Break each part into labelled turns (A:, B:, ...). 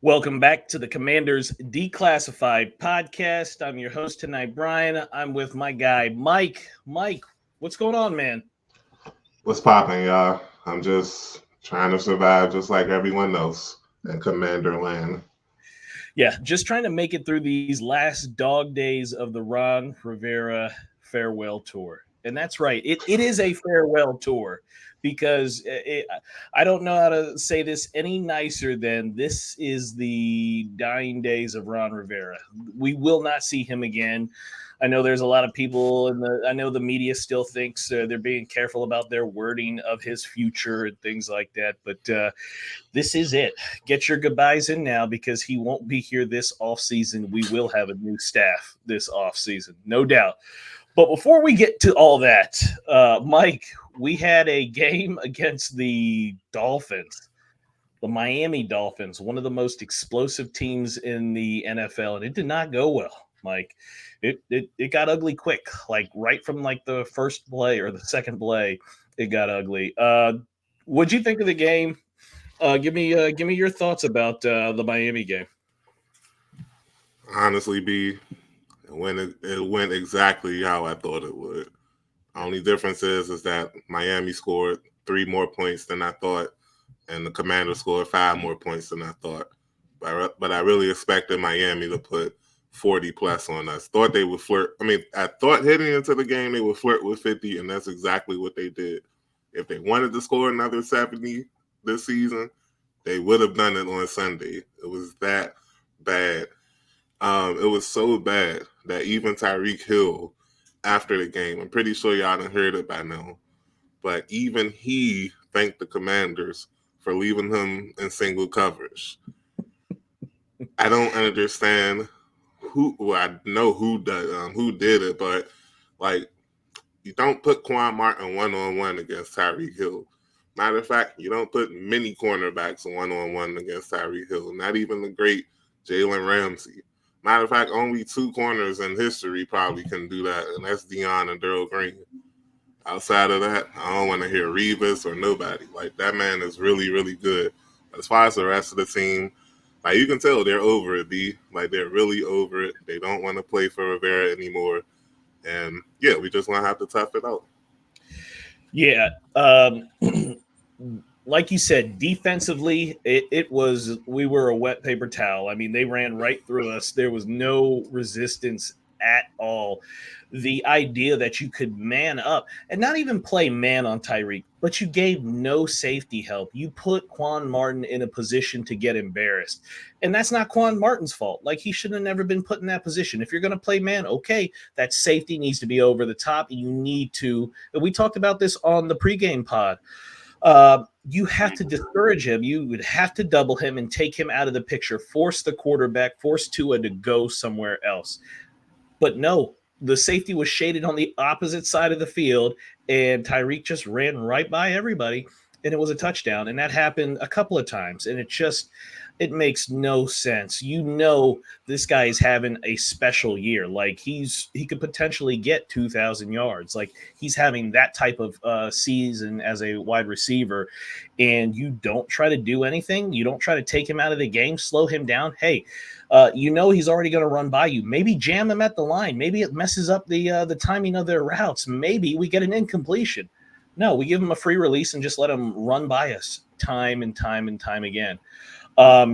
A: Welcome back to the Commanders Declassified podcast. I'm your host tonight, Brian. I'm with my guy, Mike. Mike, what's going on, man?
B: What's popping, y'all? I'm just trying to survive just like everyone else in Commander Land.
A: Yeah, just trying to make it through these last dog days of the Ron Rivera farewell tour. And that's right, it is a farewell tour because I don't know how to say this any nicer than this is the dying days of Ron Rivera. We will not see him again. I know there's a lot of people I know the media still thinks they're being careful about their wording of his future and things like that. But this is it. Get your goodbyes in now because he won't be here this off season. We will have a new staff this off season, no doubt. But before we get to all that, Mike, we had a game against the Dolphins, the Miami Dolphins, one of the most explosive teams in the NFL, and it did not go well, Mike. It got ugly quick, like right from like the first play or the second play, it got ugly. What'd you think of the game? Give me your thoughts about the Miami game.
B: Honestly, it went exactly how I thought it would. Only difference is that Miami scored 3 more points than I thought, and the Commanders scored 5 more points than I thought. But I really expected Miami to put 40 plus on us. Thought they would flirt. I thought heading into the game they would flirt with 50, and that's exactly what they did. If they wanted to score another 70 this season, they would have done it on Sunday. It was that bad. It was so bad that even Tyreek Hill, after the game, I'm pretty sure y'all done heard it by now, but even he thanked the Commanders for leaving him in single coverage. I don't understand I know who did it, but like, you don't put Quan Martin one-on-one against Tyreek Hill. Matter of fact, you don't put many cornerbacks one-on-one against Tyreek Hill, not even the great Jalen Ramsey. Matter of fact, only 2 corners in history probably can do that, and that's Deion and Darrell Green. Outside of that, I don't want to hear Revis or nobody. Like, that man is really, really good. But as far as the rest of the team, like, you can tell they're over it, B. Like, they're really over it. They don't want to play for Rivera anymore. And, yeah, we just want to have to tough it out.
A: Yeah. Like you said, defensively, we were a wet paper towel. I mean, they ran right through us. There was no resistance at all. The idea that you could man up and not even play man on Tyreek, but you gave no safety help. You put Quan Martin in a position to get embarrassed. And that's not Quan Martin's fault. Like, he should have never been put in that position. If you're going to play man, okay, that safety needs to be over the top. You need to, and we talked about this on the pregame pod. You have to discourage him. You would have to double him and take him out of the picture, force the quarterback, force Tua to go somewhere else. But no, the safety was shaded on the opposite side of the field, and Tyreek just ran right by everybody, and it was a touchdown. And that happened a couple of times, and it makes no sense. You know, this guy is having a special year. Like, he could potentially get 2,000 yards. Like, he's having that type of season as a wide receiver, and you don't try to do anything. You don't try to take him out of the game, slow him down. Hey, you know he's already going to run by you. Maybe jam him at the line. Maybe it messes up the timing of their routes. Maybe we get an incompletion. No, we give him a free release and just let him run by us time and time and time again.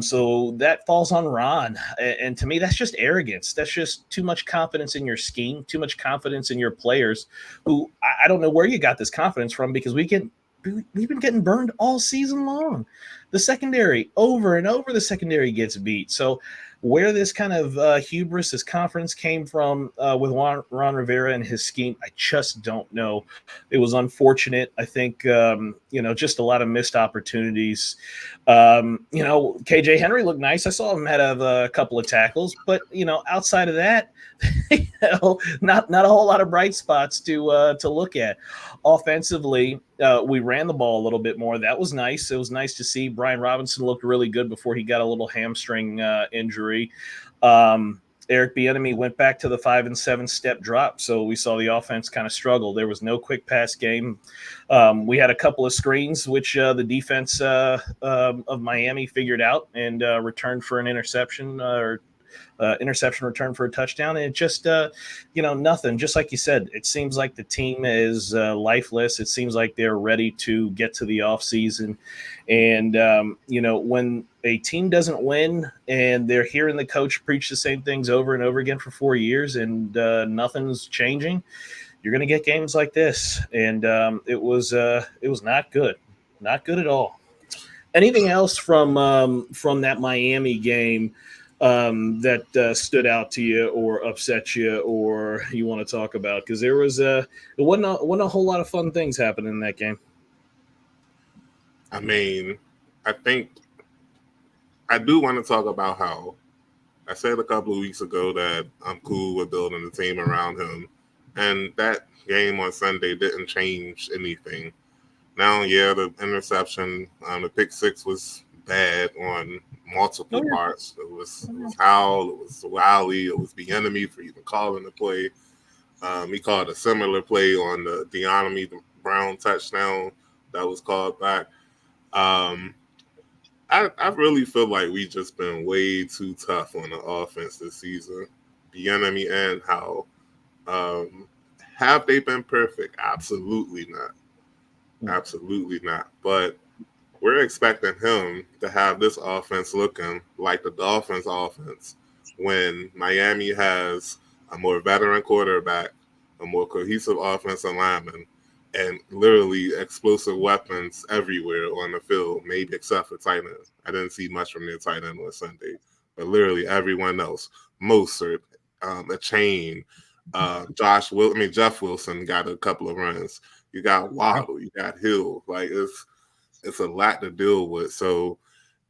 A: So that falls on Ron. And to me, that's just arrogance. That's just too much confidence in your scheme, too much confidence in your players who I don't know where you got this confidence from, because we've been getting burned all season long. The secondary, over and over, the secondary gets beat. So where this kind of hubris, this confidence came from with Ron Rivera and his scheme, I just don't know. It was unfortunate. I think, just a lot of missed opportunities. KJ Henry looked nice. I saw him have a couple of tackles, but, outside of that, not a whole lot of bright spots to look at. Offensively, we ran the ball a little bit more. That was nice. It was nice to see. Brian Robinson looked really good before he got a little hamstring injury. Eric Bieniemy went back to the 5 and 7 step drop, so we saw the offense kind of struggle. There was no quick pass game. We had a couple of screens, which the defense of Miami figured out and returned for an interception or interception return for a touchdown. And it just, nothing. Just like you said, it seems like the team is lifeless. It seems like they're ready to get to the offseason. And, when a team doesn't win and they're hearing the coach preach the same things over and over again for 4 years and nothing's changing, you're going to get games like this. And it was not good. Not good at all. Anything else from that Miami game that stood out to you or upset you or you want to talk about? Because there wasn't a whole lot of fun things happening in that game.
B: I mean, I think I do want to talk about how I said a couple of weeks ago that I'm cool with building a team around him, and that game on Sunday didn't change anything. Now, yeah, the interception, the pick six was bad on multiple parts. It was Howell, it was Wiley, it was the enemy for even calling the play. He called a similar play on the De'Anthony Brown touchdown that was called back. I really feel like we just been way too tough on the offense this season. Bieniemy and Howell. Have they been perfect? Absolutely not. Absolutely not. But we're expecting him to have this offense looking like the Dolphins offense when Miami has a more veteran quarterback, a more cohesive offensive lineman, and literally explosive weapons everywhere on the field, maybe except for tight end. I didn't see much from their tight end on Sunday, but literally everyone else, Mostert, a chain, Jeff Wilson got a couple of runs. You got Waddle, you got Hill. Like it's a lot to deal with. So,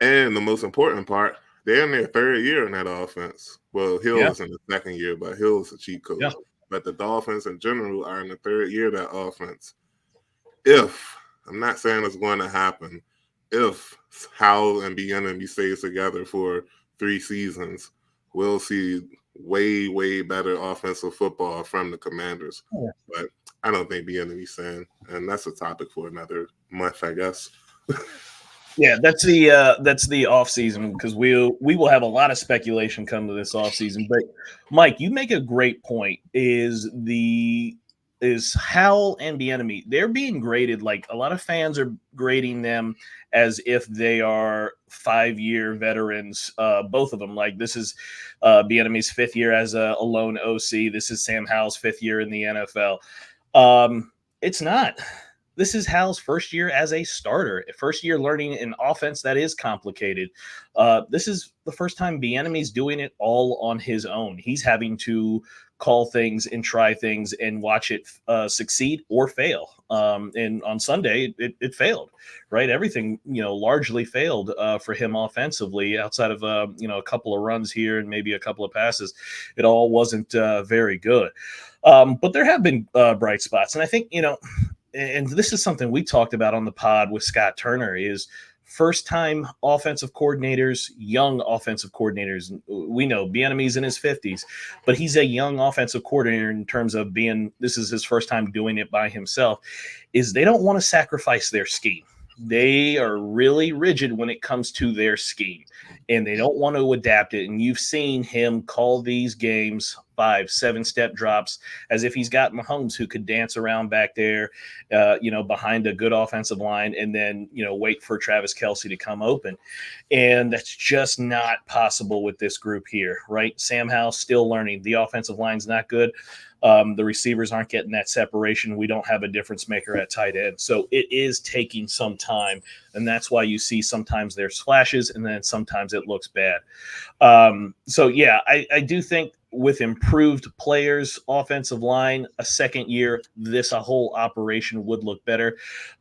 B: and the most important part, they're in their third year in that offense. Well, Hill is in the second year, but Hill is a cheat code. Yeah. But the Dolphins in general are in the third year of that offense. If, I'm not saying it's going to happen, if Howell and Bieniemy stays together for 3 seasons, we'll see way, way better offensive football from the Commanders. Yeah. But I don't think Bieniemy's saying, and that's a topic for another month, I guess.
A: Yeah, that's the off season because we will have a lot of speculation come to this off season. But Mike, you make a great point. Is Howell and Bieniemy, they're being graded like a lot of fans are grading them as if they are 5-year veterans. Both of them, like this is Bieniemy's 5th year as a lone OC. This is Sam Howell's 5th year in the NFL. It's not. This is Howell's first year as a starter, first year learning an offense that is complicated. This is the first time Bieniemy's doing it all on his own. He's having to call things and try things and watch it succeed or fail. And on Sunday, it failed, right? Everything, largely failed for him offensively outside of, a couple of runs here and maybe a couple of passes. It all wasn't very good. But there have been bright spots. And I think, and this is something we talked about on the pod with Scott Turner, is first-time offensive coordinators, young offensive coordinators. We know Bieniemy's in his 50s, but he's a young offensive coordinator in terms of this is his first time doing it by himself, is they don't want to sacrifice their scheme. They are really rigid when it comes to their scheme, and they don't want to adapt it. And you've seen him call these games 5-7 step drops as if he's got Mahomes who could dance around back there, behind a good offensive line and then, wait for Travis Kelce to come open. And that's just not possible with this group here, right? Sam Howell still learning. The offensive line's not good. The receivers aren't getting that separation. We don't have a difference maker at tight end. So it is taking some time. And that's why you see sometimes there's flashes and then sometimes it looks bad. I do think with improved players, offensive line, a second year, a whole operation would look better.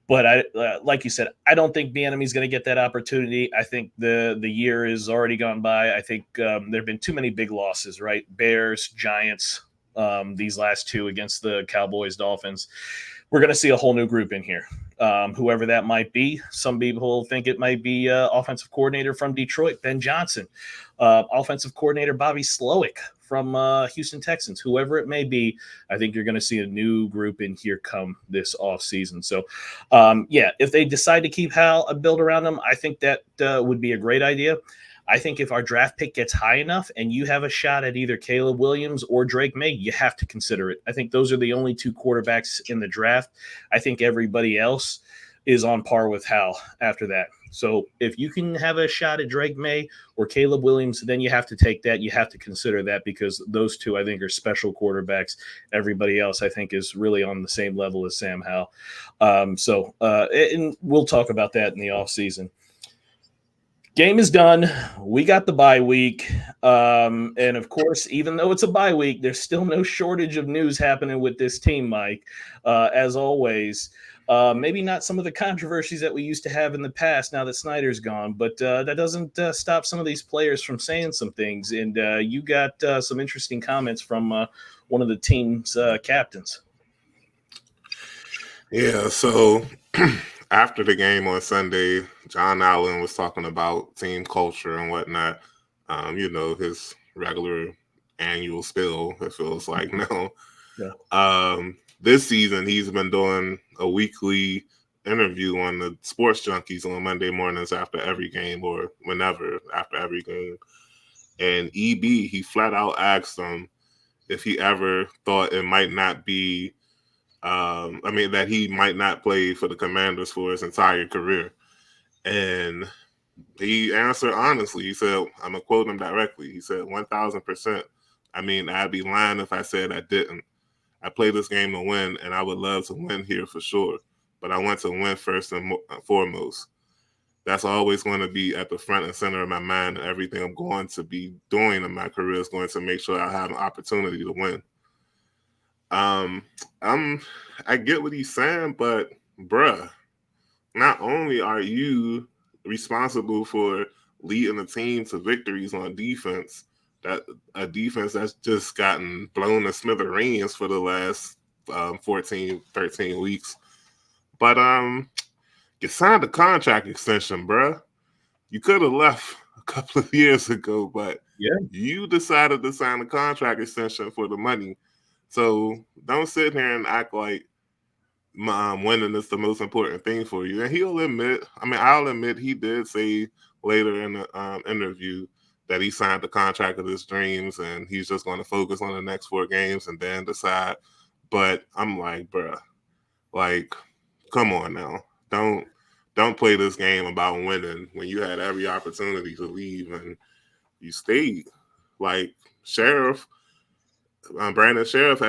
A: But like you said, I don't think Bieniemy's going to get that opportunity. I think the year is already gone by. I think there have been too many big losses, right? Bears, Giants, these last 2 against the Cowboys, Dolphins. We're going to see a whole new group in here. Whoever that might be. Some people think it might be offensive coordinator from Detroit, Ben Johnson. Offensive coordinator Bobby Slowick from Houston Texans, whoever it may be. I think you're going to see a new group in here come this offseason. So, yeah, if they decide to keep Hal a build around him, I think that would be a great idea. I think if our draft pick gets high enough and you have a shot at either Caleb Williams or Drake May, you have to consider it. I think those are the only two quarterbacks in the draft. I think everybody else is on par with Hal after that. So if you can have a shot at Drake May or Caleb Williams, then you have to take that. You have to consider that because those two, I think, are special quarterbacks. Everybody else, I think, is really on the same level as Sam Howell. And we'll talk about that in the offseason. Game is done. We got the bye week. And of course, even though it's a bye week, there's still no shortage of news happening with this team, Mike. As always, maybe not some of the controversies that we used to have in the past now that Snyder's gone, but that doesn't stop some of these players from saying some things. And you got some interesting comments from one of the team's captains.
B: Yeah, so after the game on Sunday, John Allen was talking about team culture and whatnot. His regular annual spill, it feels like now. Yeah. This season, he's been doing a weekly interview on the Sports Junkies on Monday mornings after every game or whenever after every game. And EB, he flat out asked him if he ever thought it might not be that he might not play for the Commanders for his entire career. And he answered honestly. He said, I'm going to quote him directly. He said, 1,000%. I'd be lying if I said I didn't. I play this game to win, and I would love to win here for sure. But I want to win first and foremost. That's always going to be at the front and center of my mind. Everything I'm going to be doing in my career is going to make sure I have an opportunity to win. I get what he's saying, but bruh, not only are you responsible for leading the team to victories on defense, that a defense that's just gotten blown to smithereens for the last 14, 13 weeks. But you signed a contract extension, bruh. You could have left a couple of years ago, but you decided to sign a contract extension for the money. So don't sit here and act like winning is the most important thing for you. And I'll admit he did say later in the interview that he signed the contract of his dreams and he's just going to focus on the next 4 games and then decide. But I'm like, bruh, like, come on now. Don't play this game about winning when you had every opportunity to leave and you stayed. Like Brandon Sheriff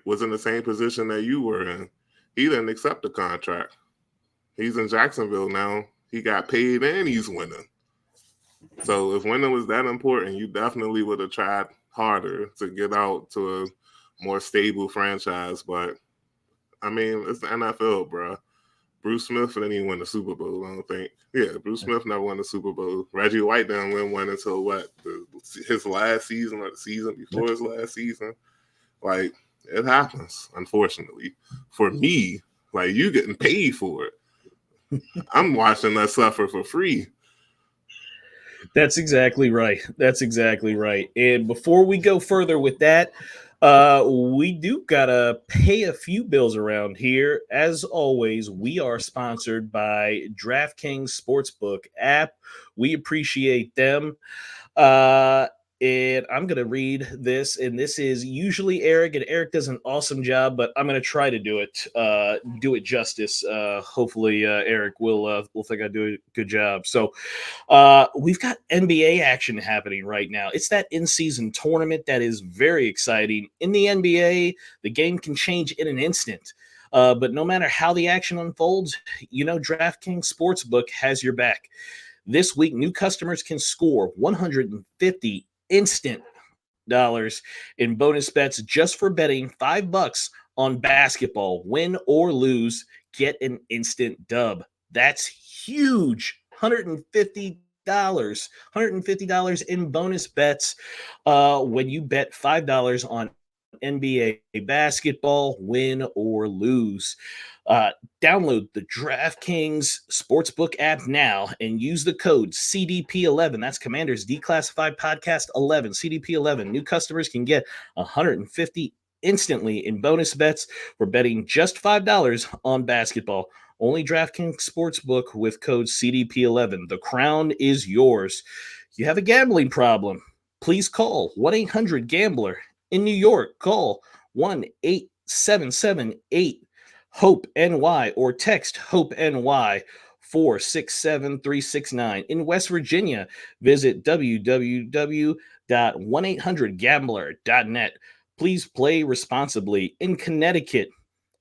B: was in the same position that you were in. He didn't accept the contract. He's in Jacksonville now. He got paid and he's winning. So if winning was that important, you definitely would have tried harder to get out to a more stable franchise. But, it's the NFL, bro. Bruce Smith didn't even win the Super Bowl, I don't think. Yeah, Bruce Smith never won the Super Bowl. Reggie White didn't win one until his last season or the season before his last season. Like, it happens, unfortunately. For me, like, you getting paid for it. I'm watching that suffer for free.
A: That's exactly right. And before we go further with that, we do gotta pay a few bills around here. As always, we are sponsored by DraftKings Sportsbook app. We appreciate them. And I'm going to read this, and this is usually Eric, and Eric does an awesome job, but I'm going to try to do it justice. Hopefully, Eric will think I do a good job. So we've got NBA action happening right now. It's that in-season tournament that is very exciting. In the NBA, the game can change in an instant. But no matter how the action unfolds, DraftKings Sportsbook has your back. This week, new customers can score 150 instant dollars in bonus bets just for betting $5 on basketball. Win or lose, get an instant dub. That's huge. $150 in bonus bets when you bet $5 on NBA basketball, win or lose. Uh, Download the DraftKings Sportsbook app now and use the code CDP11. That's Commander's Declassified Podcast 11, CDP11. New customers can get 150 instantly in bonus bets for betting just $5 on basketball. Only DraftKings Sportsbook with code CDP11. The crown is yours. You have a gambling problem? Please call 1-800-GAMBLER. In New York, call 1-8778-HOPE-NY or text HOPE-NY 467-369. In West Virginia, visit www.1800gambler.net. Please play responsibly. In Connecticut,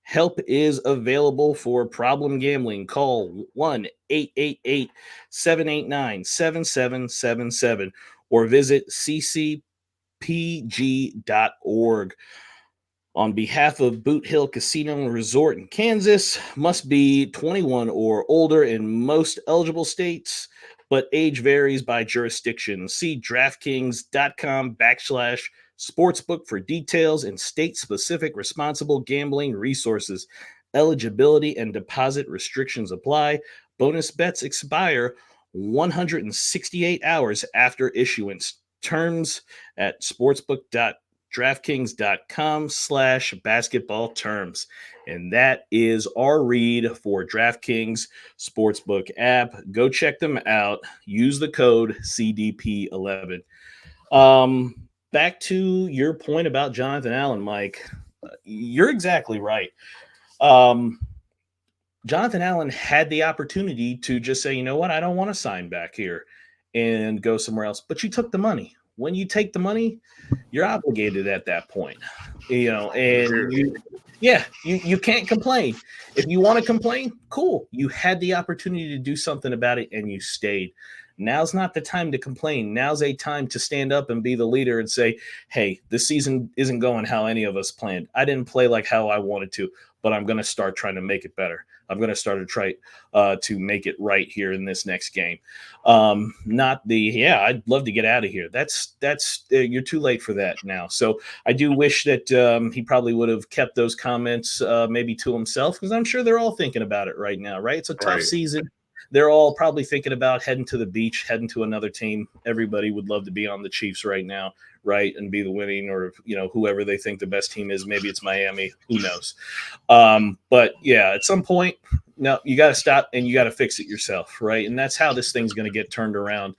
A: help is available for problem gambling. Call 1-888-789-7777 or visit ccpg.org. On behalf of Boot Hill Casino and Resort in Kansas, must be 21 or older in most eligible states, but age varies by jurisdiction. See DraftKings.com/sportsbook for details and state-specific responsible gambling resources. Eligibility and deposit restrictions apply. Bonus bets expire 168 hours after issuance. Terms at sportsbook.draftkings.com/basketball terms. And that is our read for DraftKings Sportsbook app. Go check them out. Use the code CDP11. Back to your point about Jonathan Allen, Mike. You're exactly right. Jonathan Allen had the opportunity to just say, you know what, I don't want to sign back here and go somewhere else. But you took the money. When you take the money, you're obligated at that point. And you can't complain. If you want to complain, cool. You had the opportunity to do something about it and you stayed. Now's not the time to complain. Now's a time to stand up and be the leader and say, hey, this season isn't going how any of us planned. I didn't play like how I wanted to, but I'm going to start trying to make it better. I'm going to start to try to make it right here in this next game. I'd love to get out of here. That's you're too late for that now. So I do wish that he probably would have kept those comments maybe to himself, because I'm sure they're all thinking about it right now, right? It's a tough season. They're all probably thinking about heading to the beach, heading to another team. Everybody would love to be on the Chiefs right now, right, and be the winning, or whoever they think the best team is. Maybe it's Miami. Who knows? But yeah, at some point, no, you got to stop and you got to fix it yourself, right? And that's how this thing's going to get turned around.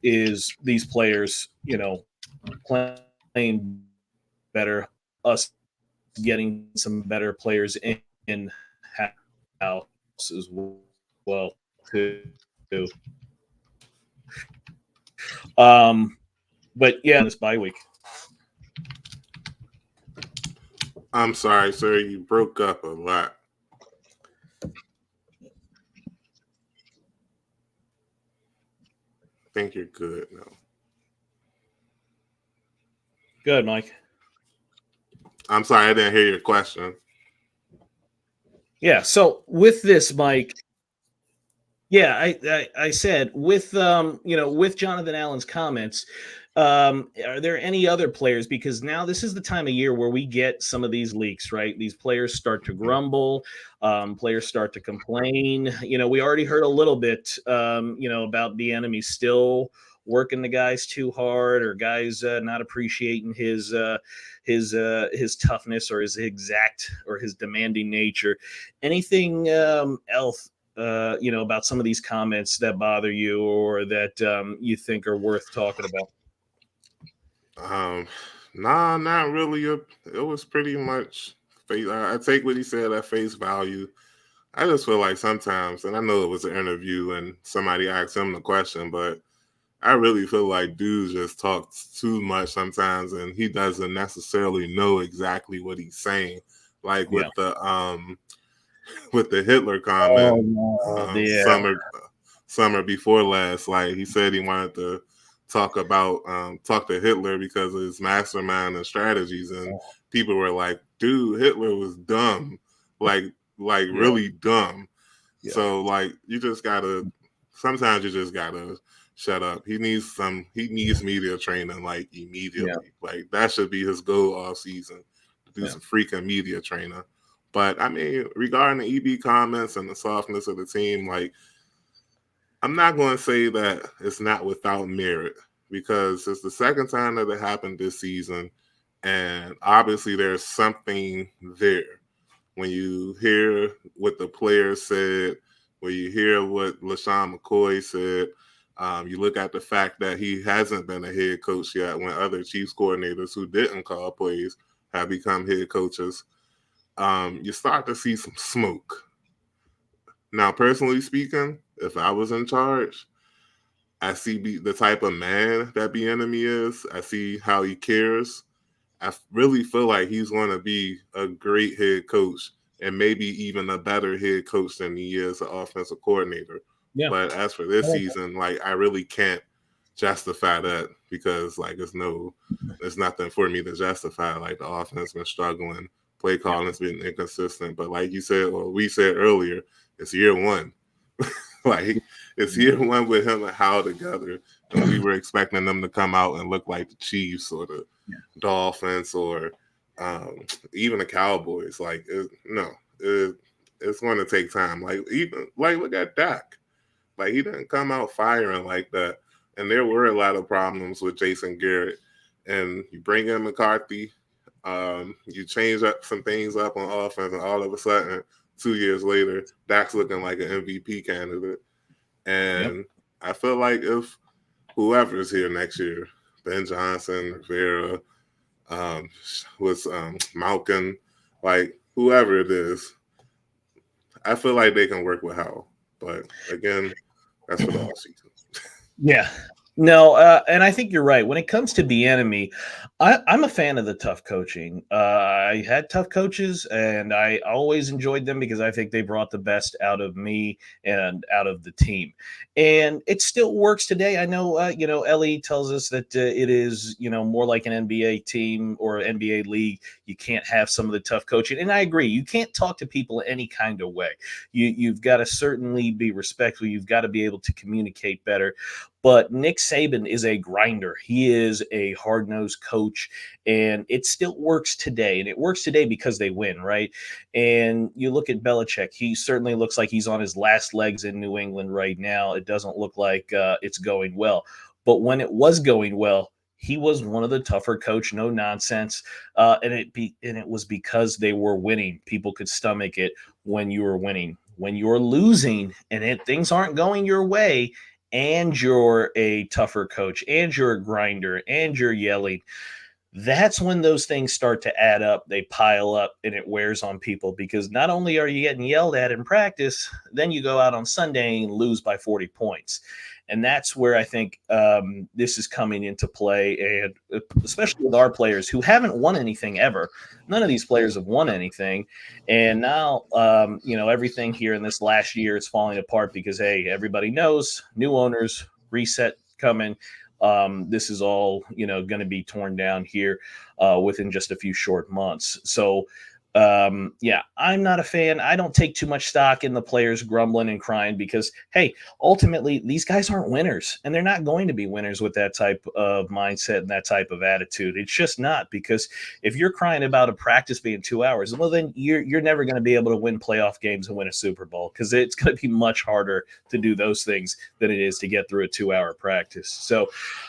A: Is these players, playing better, us getting some better players in house as well too. But yeah, this bye week.
B: I'm sorry, sir. You broke up a lot. I think you're good now.
A: Good, Mike.
B: I'm sorry, I didn't hear your question.
A: Yeah, so with this, Mike, yeah, I said with with Jonathan Allen's comments, are there any other players? Because now this is the time of year where we get some of these leaks, right? These players start to grumble, players start to complain. We already heard a little bit, about the enemy still working the guys too hard, or guys not appreciating his toughness, or his exact, or his demanding nature. Anything else? About some of these comments that bother you, or that you think are worth talking about?
B: Nah, not really. It was pretty much face. I take what he said at face value. I just feel like sometimes, and I know it was an interview and somebody asked him the question, but I really feel like dude just talks too much sometimes, and he doesn't necessarily know exactly what he's saying. Like with the Hitler comment, summer before last, like he said he wanted to talk to Hitler because of his mastermind and strategies, and people were like, dude, Hitler was dumb, like really dumb. So like sometimes you just gotta shut up. He needs media training like
A: Yeah.
B: immediately. Like that should be his goal all season, to do
A: Yeah.
B: some freaking media training. But I mean, regarding the EB comments and the softness of the team, like I'm not going to say that it's not without merit because it's the second time that it happened this season, and obviously there's something there. When you hear what the players said, when you hear what LaShawn McCoy said, you look at the fact that he hasn't been a head coach yet when other Chiefs coordinators who didn't call plays have become head coaches. You start to see some smoke. Now, personally speaking, if I was in charge, I see the type of man that Bieniemy is. I see how he cares. I really feel like he's going to be a great head coach and maybe even a better head coach than he is an offensive coordinator.
A: Yeah.
B: But as for this season, like I really can't justify that because like there's nothing for me to justify. Like the offense been struggling, play calling has been inconsistent. But like you said, or we said earlier, it's year one. Like it's year one with him and Howell together, and we were expecting them to come out and look like the Chiefs or the Dolphins or even the Cowboys. Like it's going to take time. Like even like look at Dak. Like he didn't come out firing like that, and there were a lot of problems with Jason Garrett. And you bring in McCarthy, you change up some things up on offense, and all of a sudden, 2 years later, Dak's looking like an MVP candidate. And I feel like if whoever is here next year, Ben Johnson, Rivera, was Malcolm, like whoever it is, I feel like they can work with Howell. But again, that's for the off season.
A: Yeah. No, and I think you're right. When it comes to Bieniemy, I'm a fan of the tough coaching. I had tough coaches, and I always enjoyed them because I think they brought the best out of me and out of the team. And it still works today. I know, Ellie tells us that it is, more like an NBA team or NBA league. You can't have some of the tough coaching, and I agree. You can't talk to people any kind of way. You've got to certainly be respectful. You've got to be able to communicate better. But Nick Saban is a grinder. He is a hard-nosed coach, and it still works today. And it works today because they win, right? And you look at Belichick, he certainly looks like he's on his last legs in New England right now. It doesn't look like it's going well. But when it was going well, he was one of the tougher coach, no nonsense, and it was because they were winning. People could stomach it when you were winning. When you're losing and things aren't going your way, and you're a tougher coach, and you're a grinder, and you're yelling, that's when those things start to add up. They pile up and it wears on people because not only are you getting yelled at in practice, then you go out on Sunday and lose by 40 points. And that's where I think this is coming into play. And especially with our players who haven't won anything ever. None of these players have won anything. And now, everything here in this last year is falling apart because, hey, everybody knows new owners, reset coming. This is all going to be torn down here within just a few short months. So I'm not a fan. I don't take too much stock in the players grumbling and crying because, hey, ultimately these guys aren't winners, and they're not going to be winners with that type of mindset and that type of attitude. It's just not, because if you're crying about a practice being 2 hours, well, then you're never going to be able to win playoff games and win a Super Bowl, because it's going to be much harder to do those things than it is to get through a 2 hour practice. So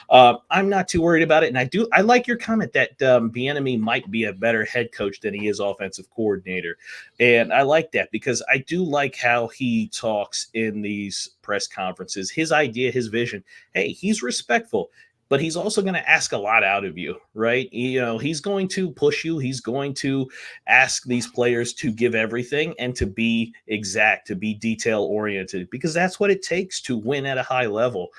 A: I'm not too worried about it. And I like your comment that Bieniemy might be a better head coach than he is offensive coordinator. And I like that because I do like how he talks in these press conferences. His idea, his vision, hey, he's respectful, but he's also going to ask a lot out of you, right? He's going to push you. He's going to ask these players to give everything and to be exact, to be detail oriented, because that's what it takes to win at a high level.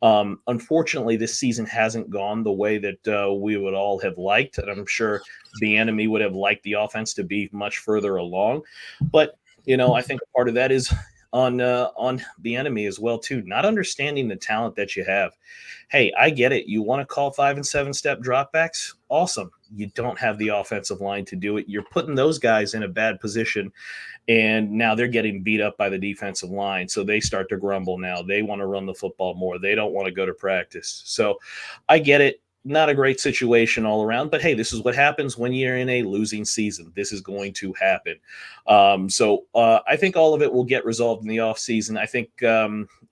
A: Unfortunately, this season hasn't gone the way that we would all have liked, and I'm sure Bieniemy would have liked the offense to be much further along. But I think part of that is on Bieniemy as well too, not understanding the talent that you have. Hey, I get it. You want to call 5 and 7 step dropbacks? Awesome. you don't have the offensive line to do it. You're putting those guys in a bad position, and now they're getting beat up by the defensive line. So they start to grumble now. They want to run the football more. They don't want to go to practice. So I get it. Not a great situation all around, but hey, this is what happens when you're in a losing season. This is going to happen. I think all of it will get resolved in the offseason. I think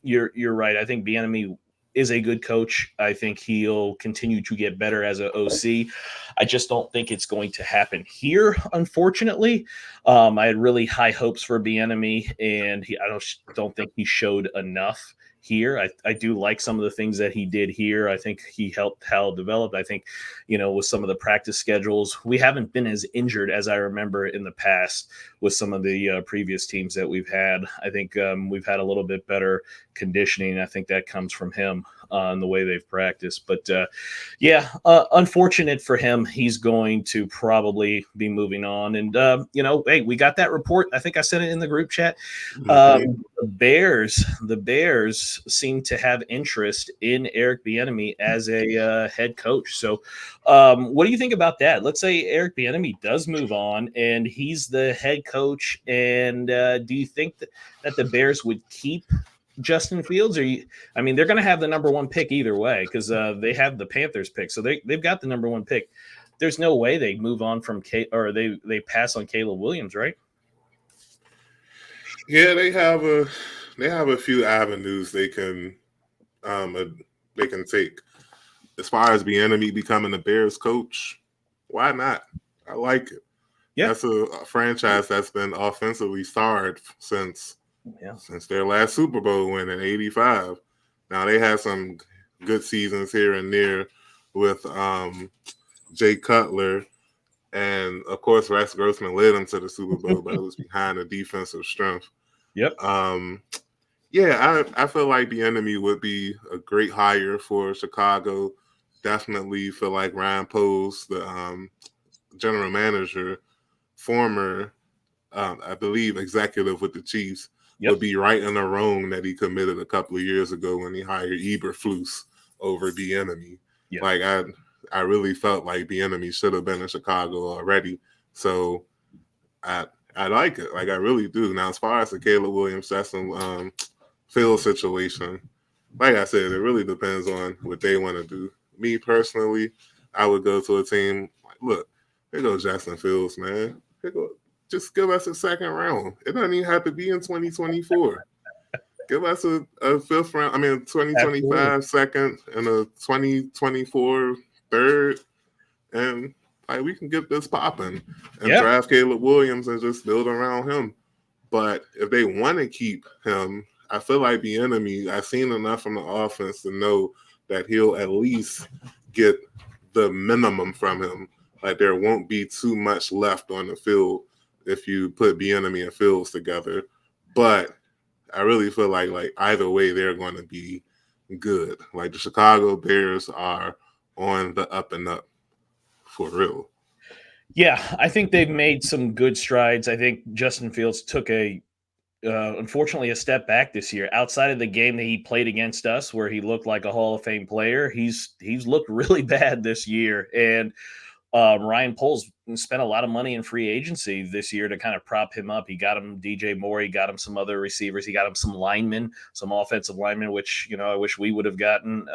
A: you're right. I think Bieniemy is a good coach. I think he'll continue to get better as an OC. I just don't think it's going to happen here, unfortunately. I had really high hopes for Bieniemy, and I don't think he showed enough here. I do like some of the things that he did here. I think he helped Hal develop. I think, with some of the practice schedules, we haven't been as injured as I remember in the past with some of the previous teams that we've had. I think we've had a little bit better conditioning. I think that comes from him and the way they've practiced. But unfortunate for him. He's going to probably be moving on. And, hey, we got that report. I think I sent it in the group chat. The Bears seem to have interest in Eric Bieniemy as a head coach. So, what do you think about that? Let's say Eric Bieniemy does move on, and he's the head coach. And do you think that the Bears would keep Justin Fields? They're going to have the number one pick either way because they have the Panthers pick, so they've got the number one pick. There's no way they move on from they pass on Caleb Williams, right?
B: Yeah, they have a few avenues they can take. As far as Bieniemy becoming the Bears coach, why not? I like it. Yeah. That's a franchise that's been offensively starred since their last Super Bowl win in '85. Now they had some good seasons here and there with Jay Cutler, and of course Rex Grossman led them to the Super Bowl, but it was behind the defensive strength.
A: Yep.
B: I feel like Bieniemy would be a great hire for Chicago. Definitely feel like Ryan Poles, the general manager, former, I believe, executive with the Chiefs, would be right in the wrong that he committed a couple of years ago when he hired Eberflus over Bieniemy. Yep. Like I really felt like Bieniemy should have been in Chicago already. So I like it. Like I really do. Now, as far as the Caleb Williams, Justin Fields situation, like I said, it really depends on what they want to do. Me personally, I would go to a team like, look, here goes Justin Fields, man. Just give us a second round. It doesn't even have to be in 2024. Give us a fifth round. 2025 second and a 2024 third, and we can get this popping and draft Caleb Williams and just build around him. But if they want to keep him, I feel like Bieniemy, I've seen enough from the offense to know that he'll at least get the minimum from him. Like there won't be too much left on the field if you put Bieniemy and Fields together. But I really feel like either way they're going to be good. Like the Chicago Bears are on the up and up for real.
A: Yeah, I think they've made some good strides. I think Justin Fields took unfortunately a step back this year. Outside of the game that he played against us, where he looked like a Hall of Fame player, he's looked really bad this year. And Ryan Poles spent a lot of money in free agency this year to kind of prop him up. He got him DJ Moore. He got him some other receivers. He got him some linemen, some offensive linemen, which, I wish we would have gotten,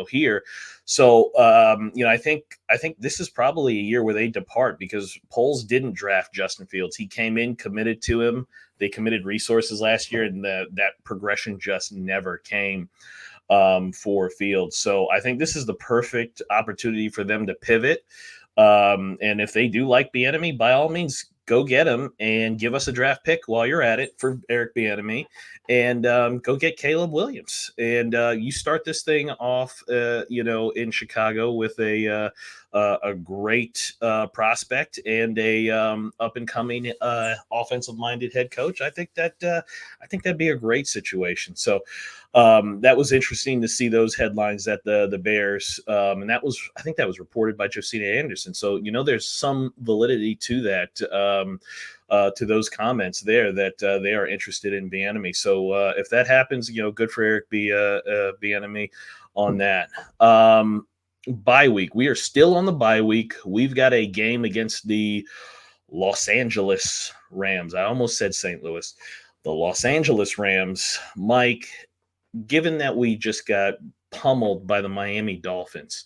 A: here. So, I think this is probably a year where they depart because Poles didn't draft Justin Fields. He came in, committed to him. They committed resources last year, and that progression just never came for Fields. So I think this is the perfect opportunity for them to pivot. And if they do like Bieniemy, by all means, go get him and give us a draft pick while you're at it for Eric Bieniemy, and go get Caleb Williams. And you start this thing off, in Chicago with a great prospect and a up and coming offensive minded head coach. I think that'd be a great situation. So that was interesting to see those headlines that the Bears, and I think that was reported by Josina Anderson. So there's some validity to that, to those comments there that they are interested in Bieniemy. So if that happens, good for Eric Bieniemy on that. Bye week. We are still on the bye week. We've got a game against the Los Angeles Rams. I almost said St. Louis. The Los Angeles Rams. Mike, given that we just got pummeled by the Miami Dolphins,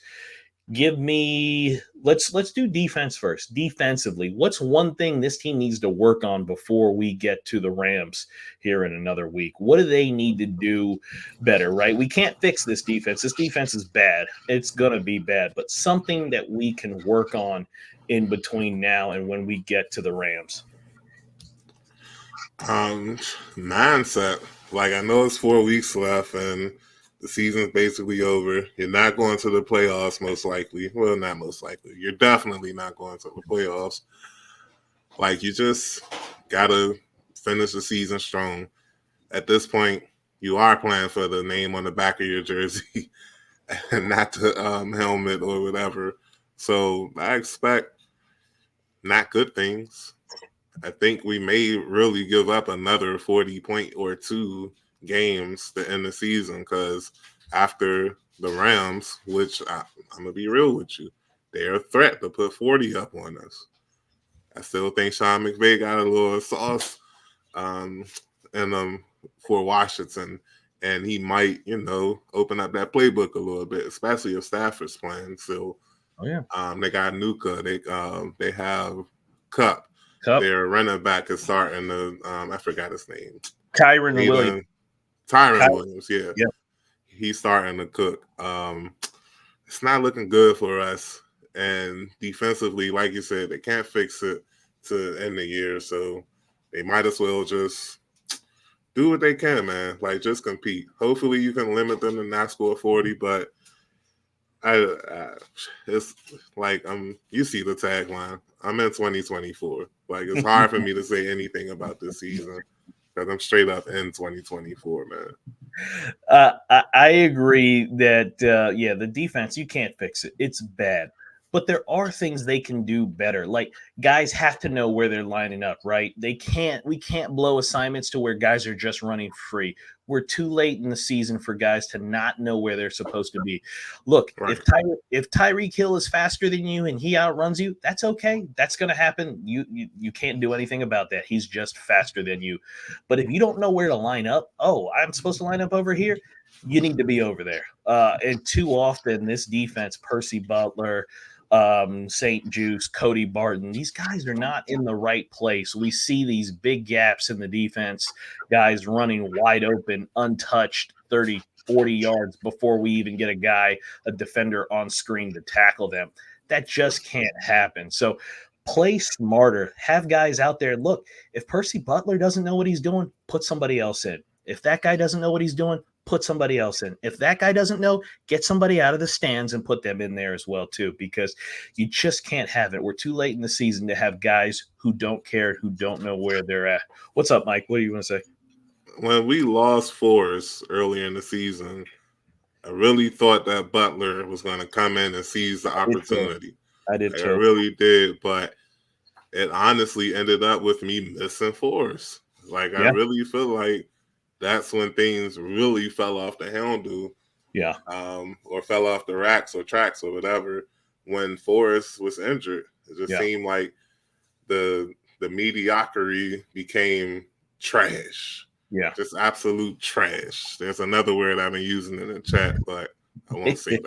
A: give me let's do defense first. Defensively, what's one thing this team needs to work on before we get to the Rams here in another week? What do they need to do better, right? We can't fix this defense. This defense is bad. It's going to be bad, but something that we can work on in between now and when we get to the Rams.
B: Mindset. Like, I know it's 4 weeks left and the season's basically over. You're not going to the playoffs, most likely. Well, not most likely. You're definitely not going to the playoffs. Like, you just gotta finish the season strong. At this point, you are playing for the name on the back of your jersey and not the helmet or whatever. So I expect not good things. I think we may really give up another 40 point or two games to end the season, because after the Rams, which I'm going to be real with you, they're a threat to put 40 up on us. I still think Sean McVay got a little sauce in them for Washington, and he might, open up that playbook a little bit, especially if Stafford's playing. So, they got Nuka, they have Cup. Their running back is starting to, I forgot his name.
A: Kyron Williams.
B: Tyron Williams, yeah. He's starting to cook. It's not looking good for us. And defensively, like you said, they can't fix it to end the year. So they might as well just do what they can, man. Like, just compete. Hopefully you can limit them to not score 40, but it's like, you see the tagline. I'm in 2024. Like, it's hard for me to say anything about this season because I'm straight up in 2024, man.
A: I agree that, the defense, you can't fix it. It's bad. But there are things they can do better. Like, guys have to know where they're lining up, right? We can't blow assignments to where guys are just running free. We're too late in the season for guys to not know where they're supposed to be. Look, right. If Tyreek Hill is faster than you and he outruns you, that's okay. That's going to happen. You can't do anything about that. He's just faster than you. But if you don't know where to line up, I'm supposed to line up over here, you need to be over there. And too often, this defense, Percy Butler, St. Juice, Cody Barton, these guys are not in the right place. We see these big gaps in the defense, guys running wide open, untouched, 30, 40 yards before we even get a defender on screen to tackle them. That just can't happen. So play smarter. Have guys out there. Look, if Percy Butler doesn't know what he's doing, put somebody else in. If that guy doesn't know what he's doing, put somebody else in. If that guy doesn't know, get somebody out of the stands and put them in there as well, too, because you just can't have it. We're too late in the season to have guys who don't care, who don't know where they're at. What's up, Mike? What do you want to say?
B: When we lost Forrest earlier in the season, I really thought that Butler was going to come in and seize the opportunity.
A: I did too.
B: I really did, but it honestly ended up with me missing Forrest. Like, I really feel like that's when things really fell off the handle.
A: Yeah.
B: Or fell off the racks or tracks or whatever when Forrest was injured. It just seemed like the mediocrity became trash.
A: Yeah.
B: Just absolute trash. There's another word I've been using in the chat, but I won't say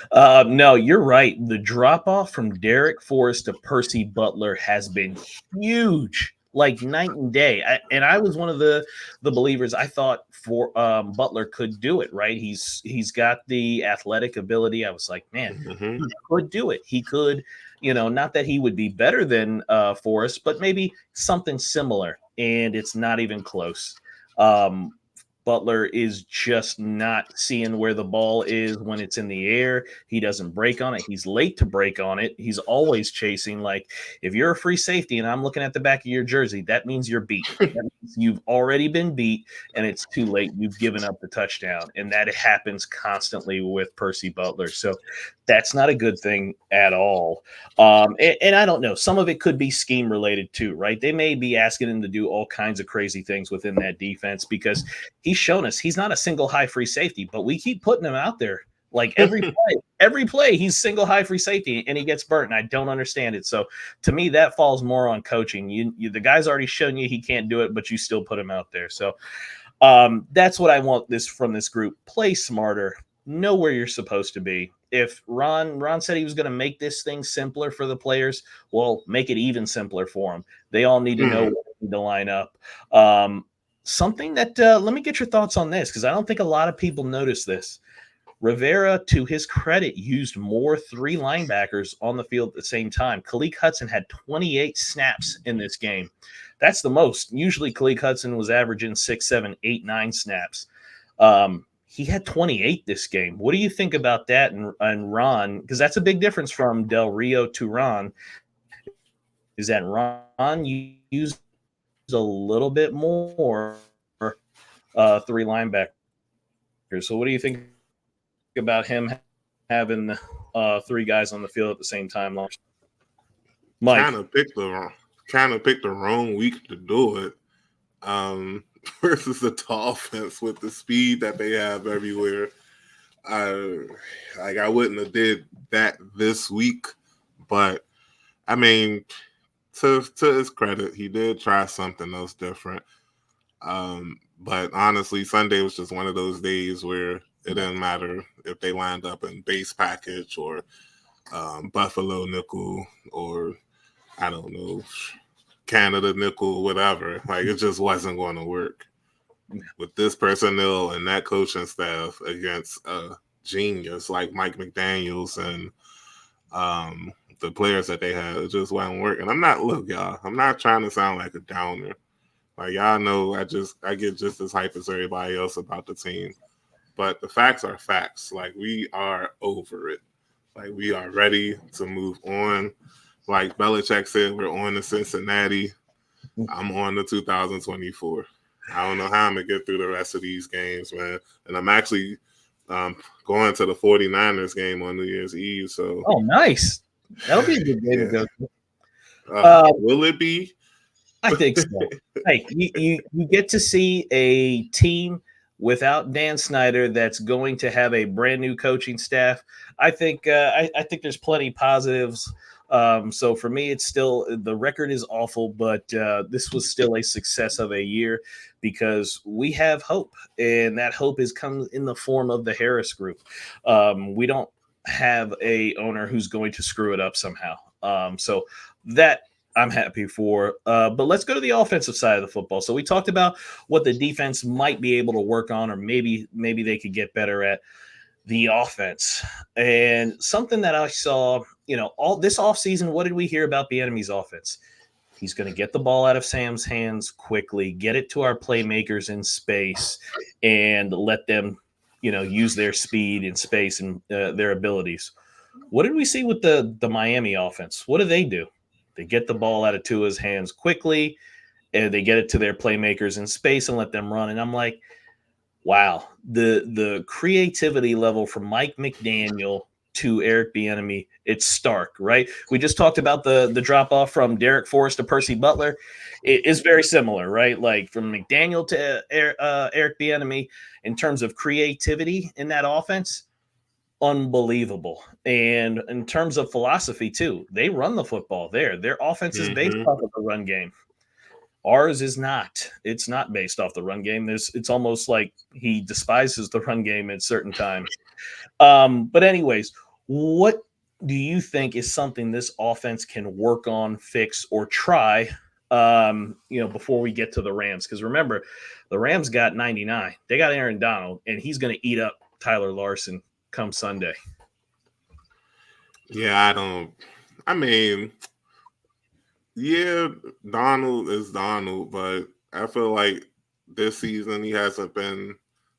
B: that.
A: No, you're right. The drop off from Derek Forrest to Percy Butler has been huge. Like night and day. I was one of the believers. I thought for Butler could do it, right? He's got the athletic ability. I was like, man, he could do it. He could, not that he would be better than Forrest, but maybe something similar. And it's not even close. Butler is just not seeing where the ball is when it's in the air. He doesn't break on it. He's late to break on it. He's always chasing. Like, if you're a free safety and I'm looking at the back of your jersey, that means you're beat. That means you've already been beat and it's too late. You've given up the touchdown. And that happens constantly with Percy Butler. So that's not a good thing at all. And I don't know. Some of it could be scheme related too, right? They may be asking him to do all kinds of crazy things within that defense because he's shown us he's not a single high free safety, but we keep putting him out there Like every play, he's single high free safety and he gets burnt, and I don't understand it. So to me, that falls more on coaching. The guy's already shown you he can't do it, but you still put him out there. So that's what I want from this group. Play smarter. Know where you're supposed to be. If Ron said he was going to make this thing simpler for the players, well, make it even simpler for them. They all need to know where they need to line up. Something that let me get your thoughts on this, because I don't think a lot of people notice this. Rivera, to his credit, used more three linebackers on the field at the same time. Khaleke Hudson had 28 snaps in this game. That's the most. Usually Khaleke Hudson was averaging 6, 7, 8, 9 snaps. He had 28 this game. What do you think about that? And Ron, because that's a big difference from Del Rio to Ron, is that Ron used a little bit more three linebackers. So what do you think about him having three guys on the field at the same time? Mike,
B: kind of picked the wrong week to do it. Versus the Dolphins with the speed that they have everywhere. I wouldn't have did that this week, but I mean, to his credit, he did try something else different. But honestly, Sunday was just one of those days where it didn't matter if they lined up in base package or Buffalo nickel or I don't know, Canada nickel, whatever. Like it just wasn't going to work with this personnel and that coaching staff against a genius like Mike McDaniels and the players that they had. It just wasn't working. I'm not trying to sound like a downer. Like y'all know, I get just as hype as everybody else about the team. But the facts are facts. Like we are over it. Like we are ready to move on. Like Belichick said, we're on to Cincinnati. I'm on to 2024. I don't know how I'm going to get through the rest of these games, man. And I'm actually going to the 49ers game on New Year's Eve. So,
A: oh, nice. That'll be a good game to go
B: to. Will it be?
A: I think so. Hey, you get to see a team without Dan Snyder that's going to have a brand new coaching staff. I think I think there's plenty positives. So for me, it's still the record is awful, but this was still a success of a year because we have hope, and that hope is comes in the form of the Harris Group. We don't have a owner who's going to screw it up somehow. So that I'm happy for. But let's go to the offensive side of the football. So we talked about what the defense might be able to work on, or maybe they could get better at. The offense, and something that I saw, all this offseason, what did we hear about the enemy's offense? He's going to get the ball out of Sam's hands quickly, get it to our playmakers in space, and let them, use their speed and space and their abilities. What did we see with the Miami offense? What do? They get the ball out of Tua's hands quickly, and they get it to their playmakers in space and let them run. And I'm like, wow, the creativity level from Mike McDaniel to Eric Bieniemy, it's stark, right? We just talked about the drop off from Derek Forrest to Percy Butler. It is very similar, right? Like from McDaniel to Eric Bieniemy in terms of creativity in that offense, unbelievable. And in terms of philosophy too, they run the football there. Their offense is based off of the run game. Ours is not. It's not based off the run game. It's almost like he despises the run game at certain times. But anyways, what do you think is something this offense can work on, fix, or try? Before we get to the Rams, because remember, the Rams got 99. They got Aaron Donald, and he's going to eat up Tyler Larson come Sunday.
B: Yeah, yeah, Donald is Donald, but I feel like this season he hasn't been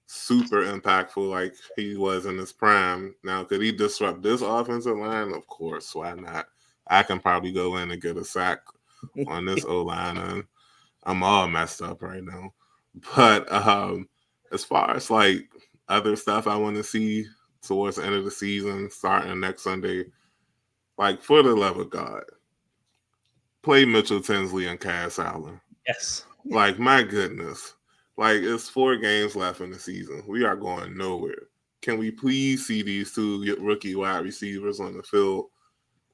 B: super impactful like he was in his prime. Now, could he disrupt this offensive line? Of course, why not? I can probably go in and get a sack on this O-line, and I'm all messed up right now. But as far as like other stuff I want to see towards the end of the season, starting next Sunday, like for the love of God, play Mitchell Tinsley and Cass Allen.
A: Yes.
B: Like, my goodness. Like, it's 4 games left in the season. We are going nowhere. can we please see these two rookie wide receivers on the field?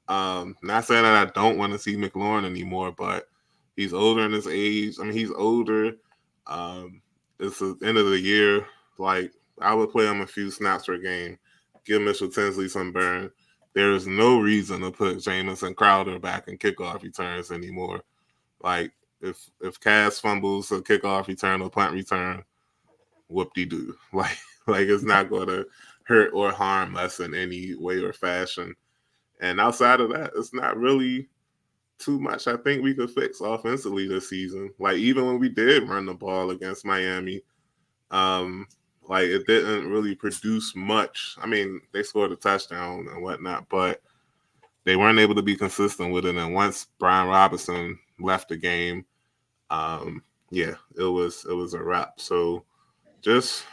B: Not saying that I don't want to see McLaurin anymore, but he's older in his age. I mean, he's older. It's the end of the year. Like, I would play him a few snaps per game, give Mitchell Tinsley some burn. There is no reason to put Jamison Crowder back in kickoff returns anymore. Like, if Cass fumbles a kickoff return or punt return, whoop de doo. Like it's not going to hurt or harm us in any way or fashion. And outside of that, it's not really too much I think we could fix offensively this season. Like, even when we did run the ball against Miami, um, like, it didn't really produce much. I mean, they scored a touchdown and whatnot, but they weren't able to be consistent with it. And once Brian Robinson left the game, yeah, it was a wrap. So just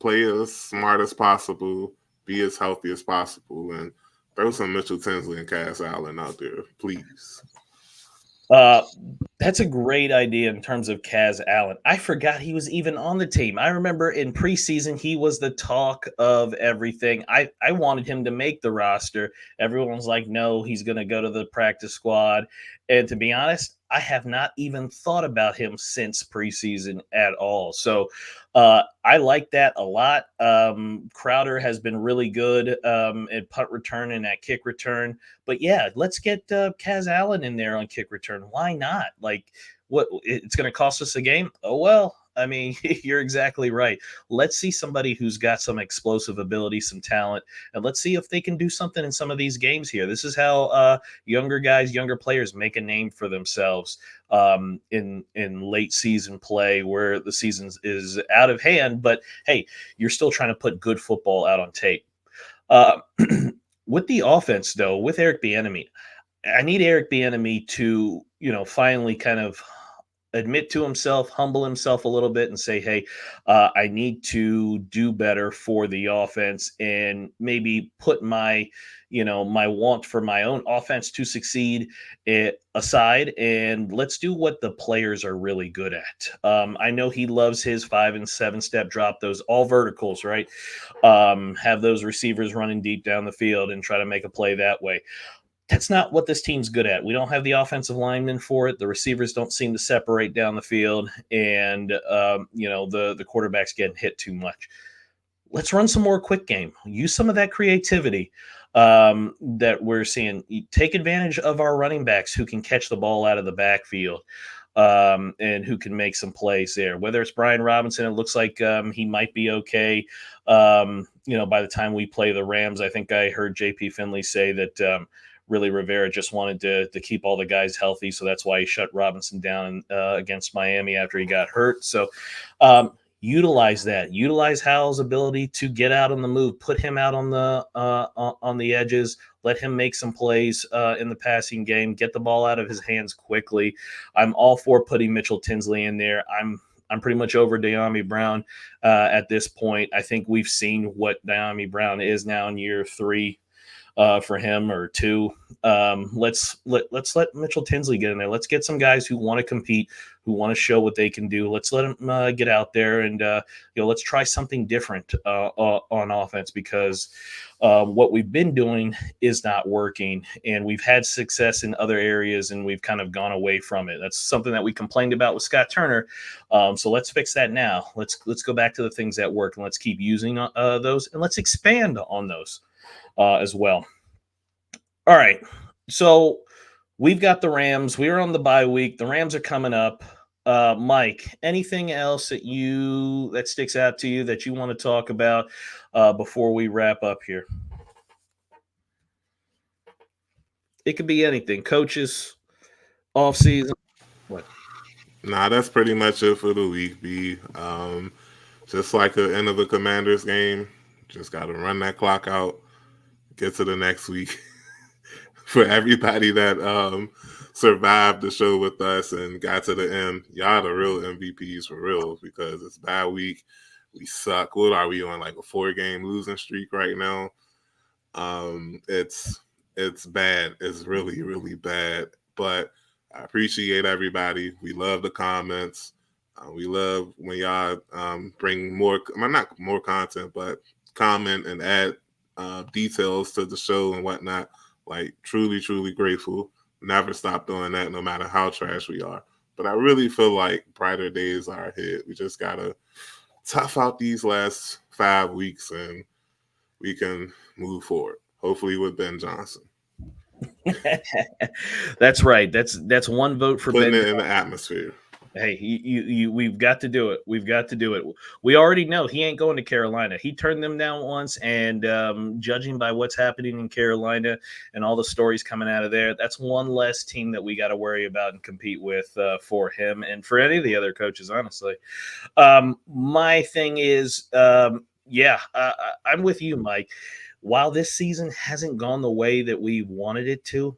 B: play as smart as possible, be as healthy as possible, and throw some Mitchell Tinsley and Cass Allen out there, please.
A: Uh, that's a great idea in terms of Kaz Allen. I forgot he was even on the team. I remember in preseason he was the talk of everything. I wanted him to make the roster. Everyone was like, no, he's going to go to the practice squad. And to be honest, I have not even thought about him since preseason at all. So I like that a lot. Crowder has been really good at punt return and at kick return. But yeah, let's get Kaz Allen in there on kick return. Why not? Like, what? It's going to cost us a game? Oh well. I mean, you're exactly right. Let's see somebody who's got some explosive ability, some talent, and let's see if they can do something in some of these games here. This is how younger guys, younger players make a name for themselves in late season play, where the season is out of hand. But hey, you're still trying to put good football out on tape. Uh, with the offense, though, with Eric Bieniemy, I need Eric Bieniemy to, finally kind of admit to himself, humble himself a little bit, and say, "Hey, I need to do better for the offense, and maybe put my want for my own offense to succeed aside, and let's do what the players are really good at." I know he loves his 5 and 7 step drop, those all verticals, right? Have those receivers running deep down the field and try to make a play that way. That's not what this team's good at. We don't have the offensive linemen for it. The receivers don't seem to separate down the field, and the quarterback's getting hit too much. Let's run some more quick game. Use some of that creativity that we're seeing. Take advantage of our running backs who can catch the ball out of the backfield and who can make some plays there. Whether it's Brian Robinson, it looks like he might be okay. By the time we play the Rams, I think I heard JP Finley say that really Rivera just wanted to keep all the guys healthy. So that's why he shut Robinson down against Miami after he got hurt. So utilize that. Utilize Howell's ability to get out on the move. Put him out on the edges. Let him make some plays in the passing game. Get the ball out of his hands quickly. I'm all for putting Mitchell Tinsley in there. I'm pretty much over De'Ami Brown at this point. I think we've seen what De'Ami Brown is now in year 3 for him, or 2. Let's let Mitchell Tinsley get in there. Let's get some guys who want to compete, who want to show what they can do. Let's let them get out there and let's try something different on offense, because what we've been doing is not working, and we've had success in other areas and we've kind of gone away from it. That's something that we complained about with Scott Turner. So let's fix that now. Let's go back to the things that work, and let's keep using those, and let's expand on those as well. All right. So we've got the Rams. We're on the bye week. The Rams are coming up. Mike, anything else that sticks out to you that you want to talk about before we wrap up here? It could be anything. Coaches, off season. What?
B: Nah, that's pretty much it for the week, B. Just like the end of a Commanders game, just got to run that clock out, get to the next week. For everybody that survived the show with us and got to the end, y'all the real MVPs for real, because it's bad week. We suck. What are we on, like a 4-game losing streak right now? It's bad. It's really, really bad. But I appreciate everybody. We love the comments. We love when y'all bring more, well, not more content, but comment and add details to the show and whatnot. Like truly, truly grateful. Never stop doing that, no matter how trash we are. But I really feel like brighter days are ahead. We just gotta tough out these last 5 weeks and we can move forward. Hopefully with Ben Johnson.
A: That's right. That's one vote for
B: Putting
A: Ben.
B: it in the atmosphere.
A: Hey, we've got to do it. We've got to do it. We already know he ain't going to Carolina. He turned them down once, and judging by what's happening in Carolina and all the stories coming out of there, that's one less team that we got to worry about and compete with for him and for any of the other coaches, honestly. My thing is, I'm with you, Mike. While this season hasn't gone the way that we wanted it to,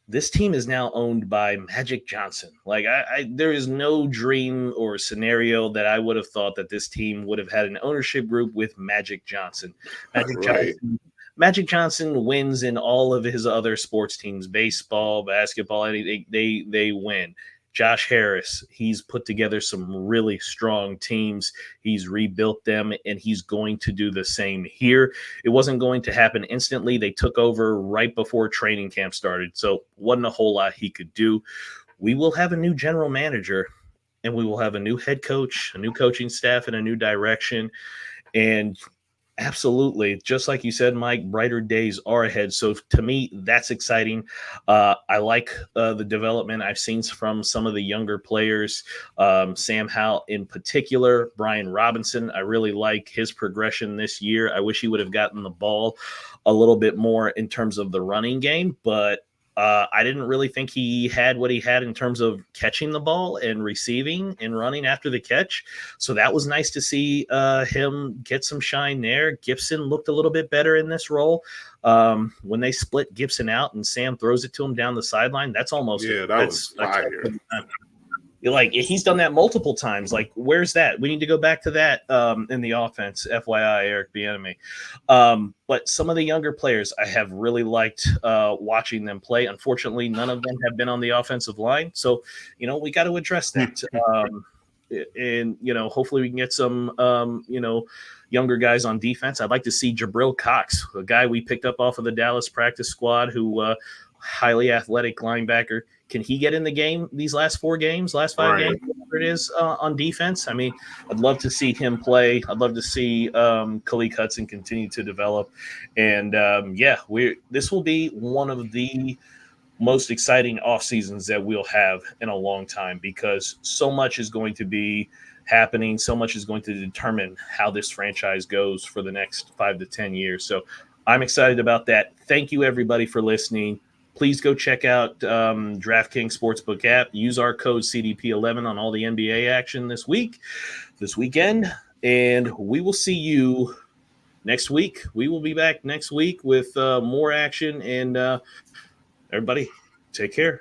A: this team is now owned by Magic Johnson. Like there is no dream or scenario that I would have thought that this team would have had an ownership group with Magic Johnson. Magic
B: Right.
A: Johnson. Magic Johnson wins in all of his other sports teams, baseball, basketball, anything. They win. Josh Harris, he's put together some really strong teams. He's rebuilt them, and he's going to do the same here. It wasn't going to happen instantly. They took over right before training camp started, so wasn't a whole lot he could do. We will have a new general manager, and we will have a new head coach, a new coaching staff, and a new direction. And absolutely. Just like you said, Mike, brighter days are ahead. So to me, that's exciting. I like the development I've seen from some of the younger players, Sam Howell in particular, Brian Robinson. I really like his progression this year. I wish he would have gotten the ball a little bit more in terms of the running game, but I didn't really think he had what he had in terms of catching the ball and receiving and running after the catch. So that was nice to see him get some shine there. Gibson looked a little bit better in this role. When they split Gibson out and Sam throws it to him down the sideline, that's almost
B: that was fire.
A: Like he's done that multiple times. Like, where's that? We need to go back to that in the offense. FYI, Eric Bieniemy. But some of the younger players, I have really liked watching them play. Unfortunately, none of them have been on the offensive line, so we got to address that. And hopefully we can get some younger guys on defense. I'd like to see Jabril Cox, a guy we picked up off of the Dallas practice squad, who highly athletic linebacker. Can he get in the game these last 5 games, whatever it is, on defense? I mean, I'd love to see him play. I'd love to see Khalil Hudson continue to develop. And, this will be one of the most exciting off seasons that we'll have in a long time, because so much is going to be happening. So much is going to determine how this franchise goes for the next 5 to 10 years. So I'm excited about that. Thank you, everybody, for listening. Please go check out DraftKings Sportsbook app. Use our code CDP11 on all the NBA action this weekend, and we will see you next week. We will be back next week with more action, and everybody, take care.